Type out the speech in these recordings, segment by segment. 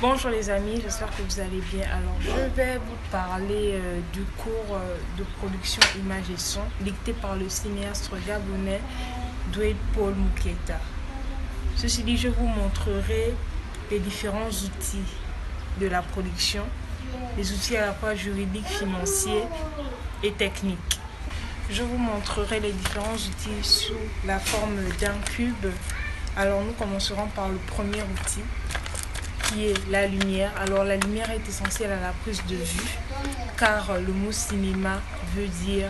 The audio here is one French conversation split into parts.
Bonjour les amis, j'espère que vous allez bien. Alors je vais vous parler du cours de production image et son dicté par le cinéaste gabonais Dwayne Paul Muketa. Ceci dit, je vous montrerai les différents outils de la production, les outils à la fois juridiques, financiers et techniques. Je vous montrerai les différents outils sous la forme d'un cube. Alors nous commencerons par le premier outil, qui est la lumière. Alors la lumière est essentielle à la prise de vue car le mot cinéma veut dire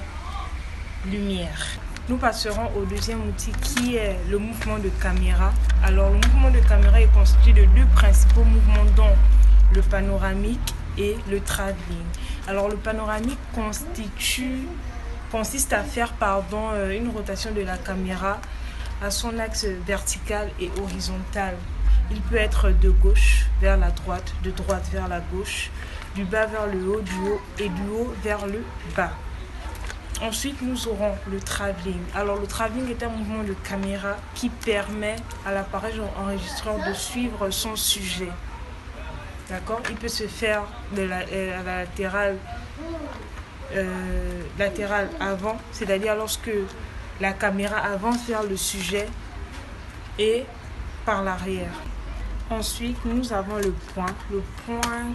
lumière. Nous passerons au deuxième outil qui est le mouvement de caméra. Alors le mouvement de caméra est constitué de deux principaux mouvements dont le panoramique et le travelling. Alors le panoramique consiste à faire une rotation de la caméra à son axe vertical et horizontal. Il peut être de gauche vers la droite, de droite vers la gauche, du bas vers le haut, du haut et du haut vers le bas. Ensuite, nous aurons le travelling. Alors, le travelling est un mouvement de caméra qui permet à l'appareil enregistreur de suivre son sujet. D'accord? Il peut se faire à la latérale avant, c'est-à-dire lorsque la caméra avance vers le sujet et par l'arrière. Ensuite, nous avons le point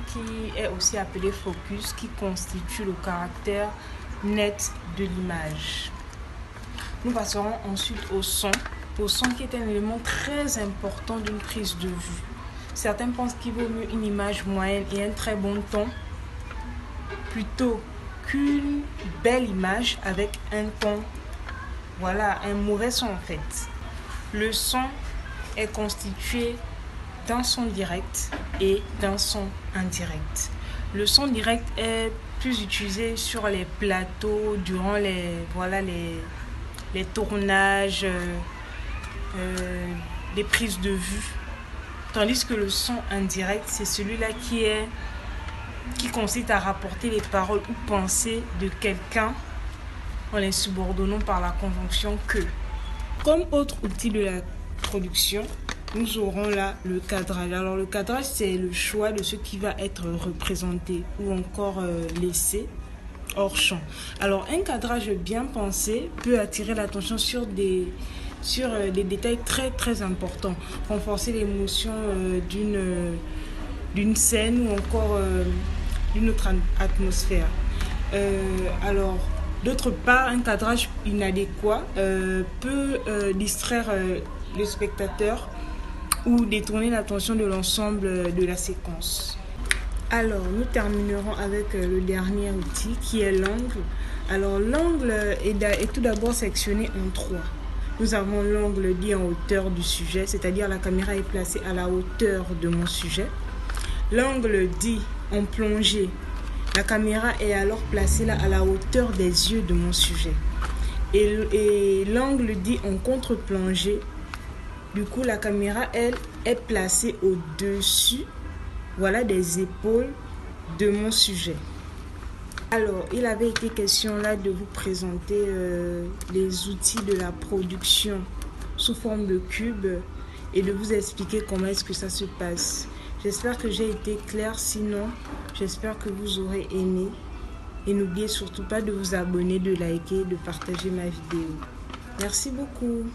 qui est aussi appelé focus, qui constitue le caractère net de l'image. Nous passerons ensuite au son qui est un élément très important d'une prise de vue. Certains pensent qu'il vaut mieux une image moyenne et un très bon ton plutôt qu'une belle image avec un ton, un mauvais son en fait. Le son est constitué d'un son direct et d'un son indirect. Le son direct est plus utilisé sur les plateaux durant les tournages, les prises de vue, tandis que le son indirect, c'est celui-là qui consiste à rapporter les paroles ou pensées de quelqu'un en les subordonnant par la conjonction que. Comme autre outil de la production, nous aurons là le cadrage. Alors le cadrage, c'est le choix de ce qui va être représenté ou encore laissé hors champ. Alors un cadrage bien pensé peut attirer l'attention sur des détails très très importants, renforcer l'émotion d'une scène ou encore d'une autre atmosphère. D'autre part, un cadrage inadéquat peut distraire le spectateur ou détourner l'attention de l'ensemble de la séquence. Alors, nous terminerons avec le dernier outil qui est l'angle. Alors, l'angle est tout d'abord sectionné en trois. Nous avons l'angle dit en hauteur du sujet, c'est-à-dire la caméra est placée à la hauteur de mon sujet. L'angle dit en plongée, la caméra est alors placée là à la hauteur des yeux de mon sujet. Et l'angle dit en contre-plongée, du coup la caméra, elle, est placée au-dessus, des épaules de mon sujet. Alors, il avait été question là de vous présenter les outils de la production sous forme de cube et de vous expliquer comment est-ce que ça se passe. J'espère que j'ai été claire, sinon j'espère que vous aurez aimé. Et n'oubliez surtout pas de vous abonner, de liker, de partager ma vidéo. Merci beaucoup.